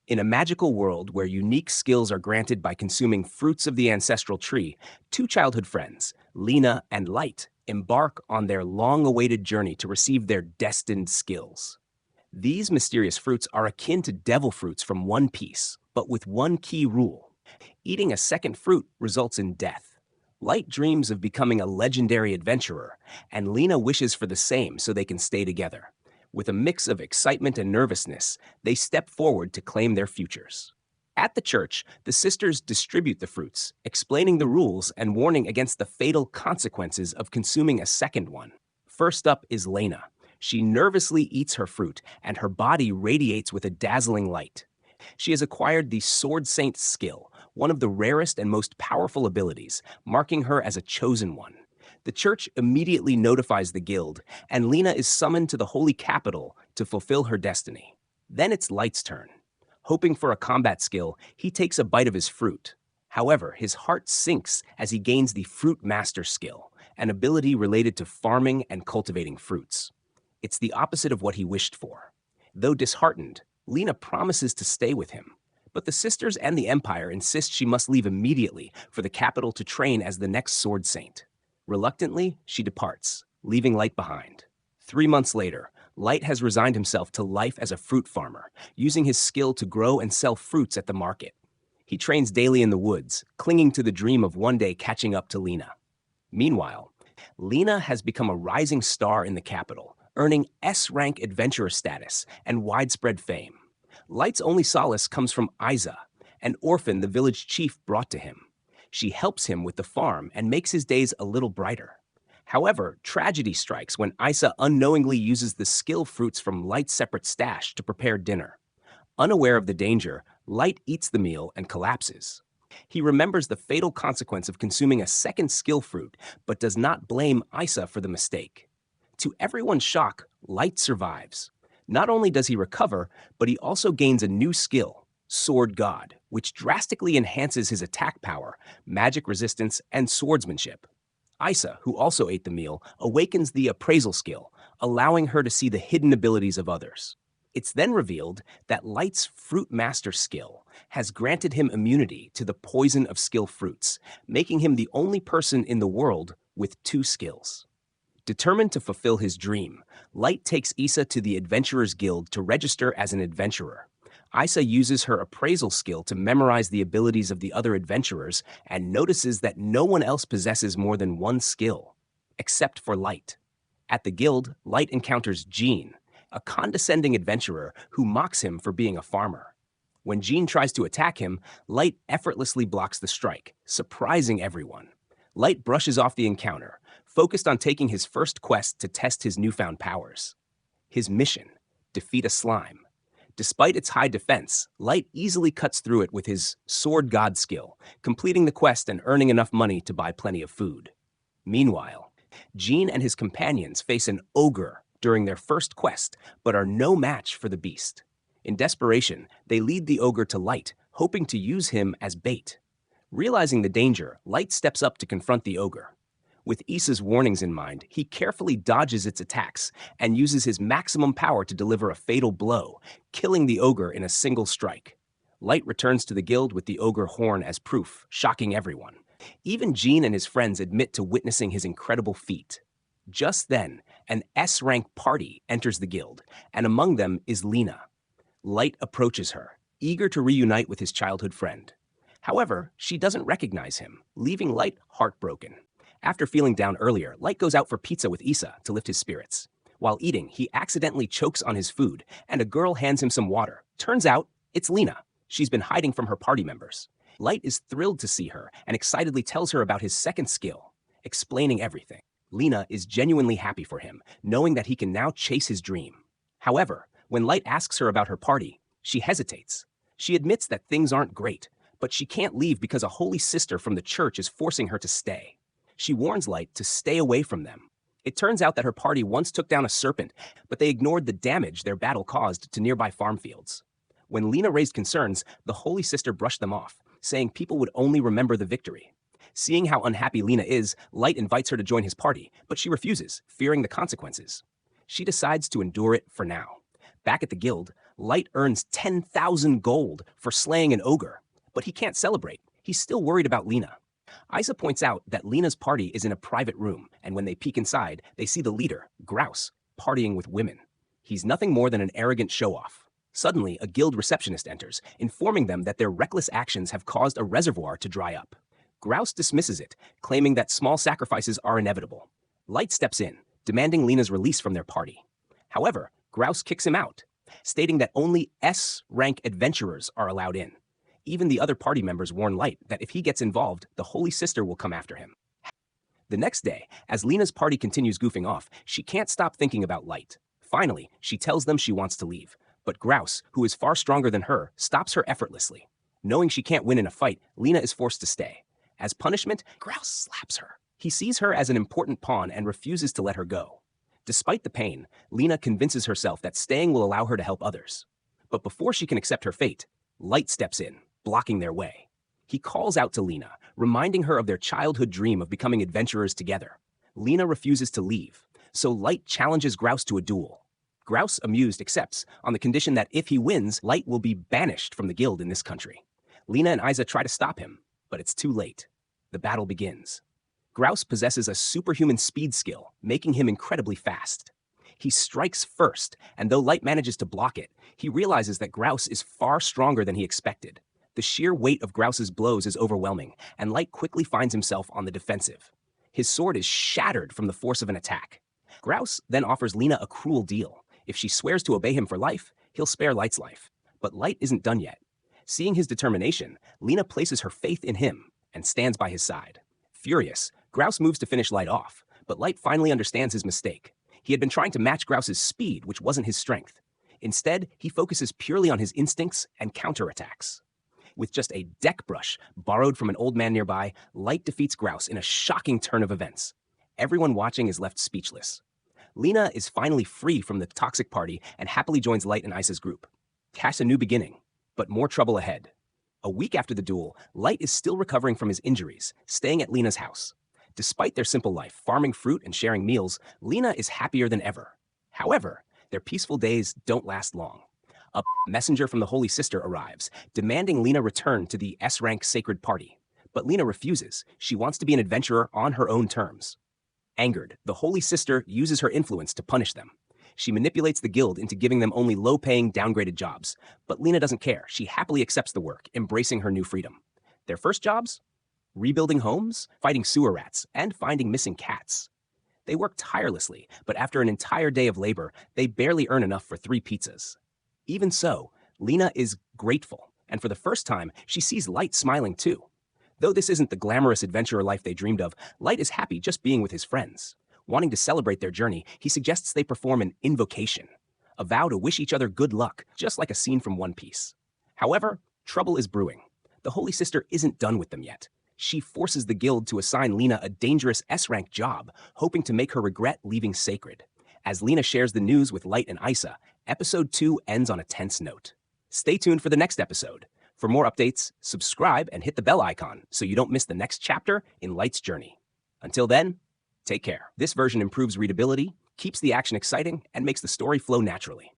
In a magical world where unique skills are granted by consuming fruits of the ancestral tree, two childhood friends, Lena and Light, embark on their long awaited journey to receive their destined skills. These mysterious fruits are akin to devil fruits from One Piece, but with one key rule: eating a second fruit results in death. Light dreams of becoming a legendary adventurer, and Lena wishes for the same so they can stay together. With a mix of excitement and nervousness, they step forward to claim their futures. At the church, the sisters distribute the fruits, explaining the rules and warning against the fatal consequences of consuming a second one. First up is Lena. She nervously eats her fruit, and her body radiates with a dazzling light. She has acquired the Sword Saint skill, one of the rarest and most powerful abilities, marking her as a chosen one. The church immediately notifies the guild, and Lena is summoned to the Holy Capital to fulfill her destiny. Then it's Light's turn. Hoping for a combat skill, he takes a bite of his fruit. However, his heart sinks as he gains the Fruit Master skill, an ability related to farming and cultivating fruits. It's the opposite of what he wished for. Though disheartened, Lena promises to stay with him. But the sisters and the Empire insist she must leave immediately for the capital to train as the next Sword Saint. Reluctantly, she departs, leaving Light behind. 3 months later, Light has resigned himself to life as a fruit farmer, using his skill to grow and sell fruits at the market. He trains daily in the woods, clinging to the dream of one day catching up to Lena. Meanwhile, Lena has become a rising star in the capital, earning S-rank adventurer status and widespread fame. Light's only solace comes from Isa, an orphan the village chief brought to him. She helps him with the farm and makes his days a little brighter. However, tragedy strikes when Isa unknowingly uses the skill fruits from Light's separate stash to prepare dinner. Unaware of the danger, Light eats the meal and collapses. He remembers the fatal consequence of consuming a second skill fruit, but does not blame Isa for the mistake. To everyone's shock, Light survives. Not only does he recover, but he also gains a new skill, Sword God, which drastically enhances his attack power, magic resistance, and swordsmanship. Isa, who also ate the meal, awakens the appraisal skill, allowing her to see the hidden abilities of others. It's then revealed that Light's Fruit Master skill has granted him immunity to the poison of skill fruits, making him the only person in the world with two skills. Determined to fulfill his dream, Light takes Isa to the Adventurers Guild to register as an adventurer. Isa uses her appraisal skill to memorize the abilities of the other adventurers and notices that no one else possesses more than one skill, except for Light. At the guild, Light encounters Jean, a condescending adventurer who mocks him for being a farmer. When Jean tries to attack him, Light effortlessly blocks the strike, surprising everyone. Light brushes off the encounter, focused on taking his first quest to test his newfound powers. His mission: defeat a slime. Despite its high defense, Light easily cuts through it with his Sword God skill, completing the quest and earning enough money to buy plenty of food. Meanwhile, Jean and his companions face an ogre during their first quest, but are no match for the beast. In desperation, they lead the ogre to Light, hoping to use him as bait. Realizing the danger, Light steps up to confront the ogre. With Isa's warnings in mind, he carefully dodges its attacks and uses his maximum power to deliver a fatal blow, killing the ogre in a single strike. Light returns to the guild with the ogre horn as proof, shocking everyone. Even Jean and his friends admit to witnessing his incredible feat. Just then, an S-rank party enters the guild, and among them is Lena. Light approaches her, eager to reunite with his childhood friend. However, she doesn't recognize him, leaving Light heartbroken. After feeling down earlier, Light goes out for pizza with Isa to lift his spirits. While eating, he accidentally chokes on his food, and a girl hands him some water. Turns out, it's Lena. She's been hiding from her party members. Light is thrilled to see her and excitedly tells her about his second skill, explaining everything. Lena is genuinely happy for him, knowing that he can now chase his dream. However, when Light asks her about her party, she hesitates. She admits that things aren't great, but she can't leave because a holy sister from the church is forcing her to stay. She warns Light to stay away from them. It turns out that her party once took down a serpent, but they ignored the damage their battle caused to nearby farm fields. When Lena raised concerns, the holy sister brushed them off, saying people would only remember the victory. Seeing how unhappy Lena is, Light invites her to join his party, but she refuses, fearing the consequences. She decides to endure it for now. Back at the guild, Light earns 10,000 gold for slaying an ogre, but he can't celebrate. He's still worried about Lena. Isa points out that Lena's party is in a private room, and when they peek inside, they see the leader, Grouse, partying with women. He's nothing more than an arrogant show-off. Suddenly, a guild receptionist enters, informing them that their reckless actions have caused a reservoir to dry up. Grouse dismisses it, claiming that small sacrifices are inevitable. Light steps in, demanding Lena's release from their party. However, Grouse kicks him out, stating that only S-rank adventurers are allowed in. Even the other party members warn Light that if he gets involved, the Holy Sister will come after him. The next day, as Lena's party continues goofing off, she can't stop thinking about Light. Finally, she tells them she wants to leave, but Grouse, who is far stronger than her, stops her effortlessly. Knowing she can't win in a fight, Lena is forced to stay. As punishment, Grouse slaps her. He sees her as an important pawn and refuses to let her go. Despite the pain, Lena convinces herself that staying will allow her to help others. But before she can accept her fate, Light steps in, blocking their way. He calls out to Lena, reminding her of their childhood dream of becoming adventurers together. Lena refuses to leave, so Light challenges Grouse to a duel. Grouse, amused, accepts, on the condition that if he wins, Light will be banished from the guild in this country. Lena and Isa try to stop him, but it's too late. The battle begins. Grouse possesses a superhuman speed skill, making him incredibly fast. He strikes first, and though Light manages to block it, he realizes that Grouse is far stronger than he expected. The sheer weight of Grouse's blows is overwhelming, and Light quickly finds himself on the defensive. His sword is shattered from the force of an attack. Grouse then offers Lena a cruel deal. If she swears to obey him for life, he'll spare Light's life. But Light isn't done yet. Seeing his determination, Lena places her faith in him and stands by his side. Furious, Grouse moves to finish Light off, but Light finally understands his mistake. He had been trying to match Grouse's speed, which wasn't his strength. Instead, he focuses purely on his instincts and counterattacks. With just a deck brush borrowed from an old man nearby, Light defeats Grouse in a shocking turn of events. Everyone watching is left speechless. Lena is finally free from the toxic party and happily joins Light and Isa's group. Cash a new beginning, but more trouble ahead. A week after the duel, Light is still recovering from his injuries, staying at Lena's house. Despite their simple life, farming fruit and sharing meals, Lena is happier than ever. However, their peaceful days don't last long. A messenger from the Holy Sister arrives, demanding Lena return to the S-rank sacred party. But Lena refuses. She wants to be an adventurer on her own terms. Angered, the Holy Sister uses her influence to punish them. She manipulates the guild into giving them only low-paying, downgraded jobs. But Lena doesn't care. She happily accepts the work, embracing her new freedom. Their first jobs? Rebuilding homes, fighting sewer rats, and finding missing cats. They work tirelessly, but after an entire day of labor, they barely earn enough for 3 pizzas. Even so, Lena is grateful, and for the first time, she sees Light smiling too. Though this isn't the glamorous adventurer life they dreamed of, Light is happy just being with his friends. Wanting to celebrate their journey, he suggests they perform an invocation, a vow to wish each other good luck, just like a scene from One Piece. However, trouble is brewing. The Holy Sister isn't done with them yet. She forces the guild to assign Lena a dangerous S-rank job, hoping to make her regret leaving Sacred. As Lena shares the news with Light and Isa, Episode 2 ends on a tense note. Stay tuned for the next episode. For more updates, subscribe and hit the bell icon so you don't miss the next chapter in Light's journey. Until then, take care. This version improves readability, keeps the action exciting, and makes the story flow naturally.